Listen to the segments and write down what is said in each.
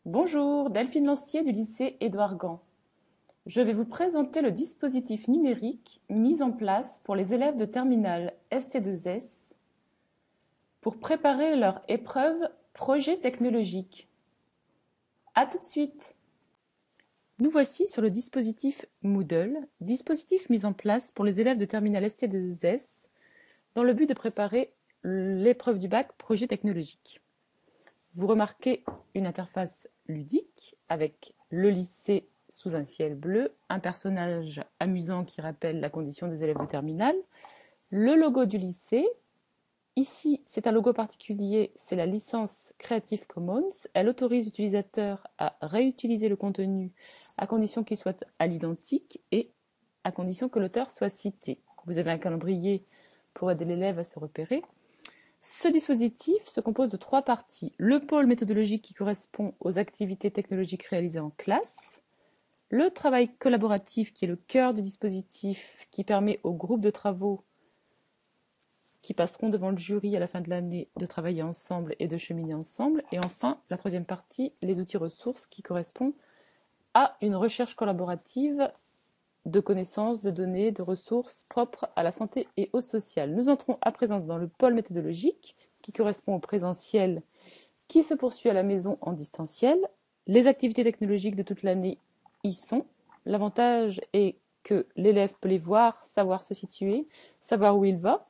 Bonjour, Delphine Lancier du lycée Édouard Gand. Je vais vous présenter le dispositif numérique mis en place pour les élèves de terminale ST2S pour préparer leur épreuve projet technologique. A tout de suite. Nous voici sur le dispositif Moodle, dispositif mis en place pour les élèves de terminale ST2S dans le but de préparer l'épreuve du bac projet technologique. Vous remarquez une interface ludique avec le lycée sous un ciel bleu, un personnage amusant qui rappelle la condition des élèves de terminale, le logo du lycée. Ici, c'est un logo particulier, c'est la licence Creative Commons. Elle autorise l'utilisateur à réutiliser le contenu à condition qu'il soit à l'identique et à condition que l'auteur soit cité. Vous avez un calendrier pour aider l'élève à se repérer. Ce dispositif se compose de 3 parties. Le pôle méthodologique qui correspond aux activités technologiques réalisées en classe, le travail collaboratif qui est le cœur du dispositif qui permet aux groupes de travaux qui passeront devant le jury à la fin de l'année de travailler ensemble et de cheminer ensemble. Et enfin, la 3e partie, les outils ressources qui correspondent à une recherche collaborative de connaissances, de données, de ressources propres à la santé et au social. Nous entrons à présent dans le pôle méthodologique qui correspond au présentiel qui se poursuit à la maison en distanciel. Les activités technologiques de toute l'année y sont. L'avantage est que l'élève peut les voir, savoir se situer, savoir où il va.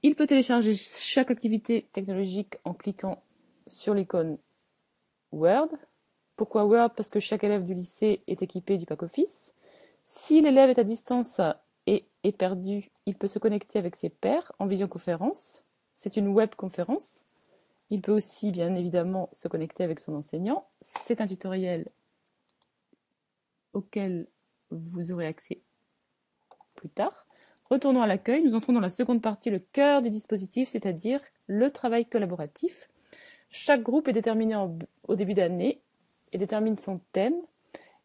Il peut télécharger chaque activité technologique en cliquant sur l'icône Word. Pourquoi Word? Parce que chaque élève du lycée est équipé du pack Office. Si l'élève est à distance et est perdu, il peut se connecter avec ses pairs en visioconférence. C'est une webconférence. Il peut aussi, bien évidemment, se connecter avec son enseignant. C'est un tutoriel auquel vous aurez accès plus tard. Retournons à l'accueil. Nous entrons dans la seconde partie, le cœur du dispositif, c'est-à-dire le travail collaboratif. Chaque groupe est déterminé au début d'année et détermine son thème.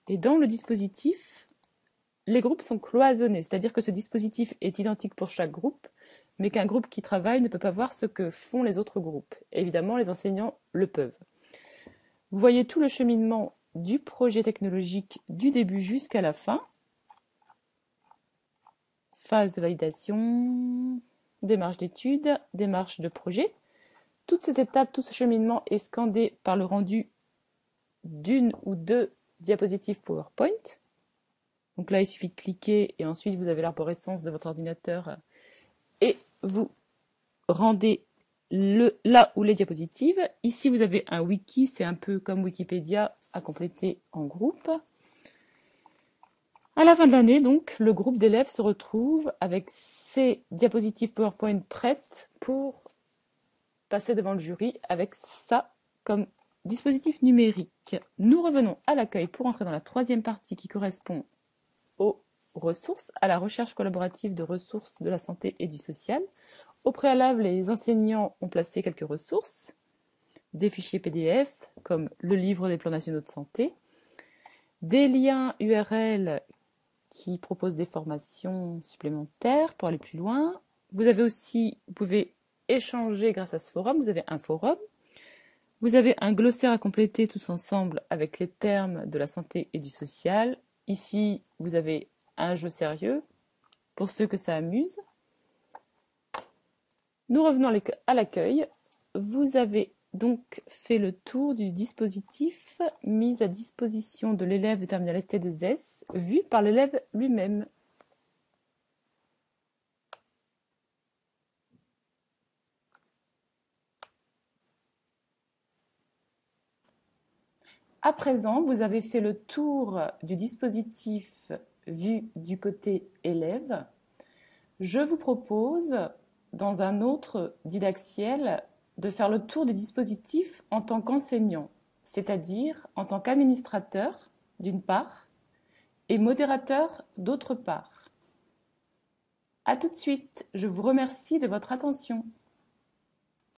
Et dans le dispositif, les groupes sont cloisonnés, c'est-à-dire que ce dispositif est identique pour chaque groupe, mais qu'un groupe qui travaille ne peut pas voir ce que font les autres groupes. Évidemment, les enseignants le peuvent. Vous voyez tout le cheminement du projet technologique du début jusqu'à la fin. Phase de validation, démarche d'étude, démarche de projet. Toutes ces étapes, tout ce cheminement est scandé par le rendu d'une ou deux diapositives PowerPoint. Donc là, il suffit de cliquer et ensuite vous avez l'arborescence de votre ordinateur et vous rendez là où les diapositives. Ici, vous avez un wiki, c'est un peu comme Wikipédia à compléter en groupe. À la fin de l'année, donc, le groupe d'élèves se retrouve avec ces diapositives PowerPoint prêtes pour passer devant le jury avec ça comme dispositif numérique. Nous revenons à l'accueil pour entrer dans la 3e partie qui correspond aux ressources, à la recherche collaborative de ressources de la santé et du social. Au préalable, les enseignants ont placé quelques ressources, des fichiers PDF comme le livre des plans nationaux de santé, des liens URL qui proposent des formations supplémentaires pour aller plus loin. Vous pouvez échanger grâce à ce forum, vous avez un forum, vous avez un glossaire à compléter tous ensemble avec les termes de la santé et du social. Ici, vous avez un jeu sérieux pour ceux que ça amuse. Nous revenons à l'accueil. Vous avez donc fait le tour du dispositif mis à disposition de l'élève de terminale ST2S, vu par l'élève lui-même. À présent, vous avez fait le tour du dispositif vu du côté élève. Je vous propose, dans un autre didactiel, de faire le tour des dispositifs en tant qu'enseignant, c'est-à-dire en tant qu'administrateur, d'une part, et modérateur, d'autre part. À tout de suite, je vous remercie de votre attention.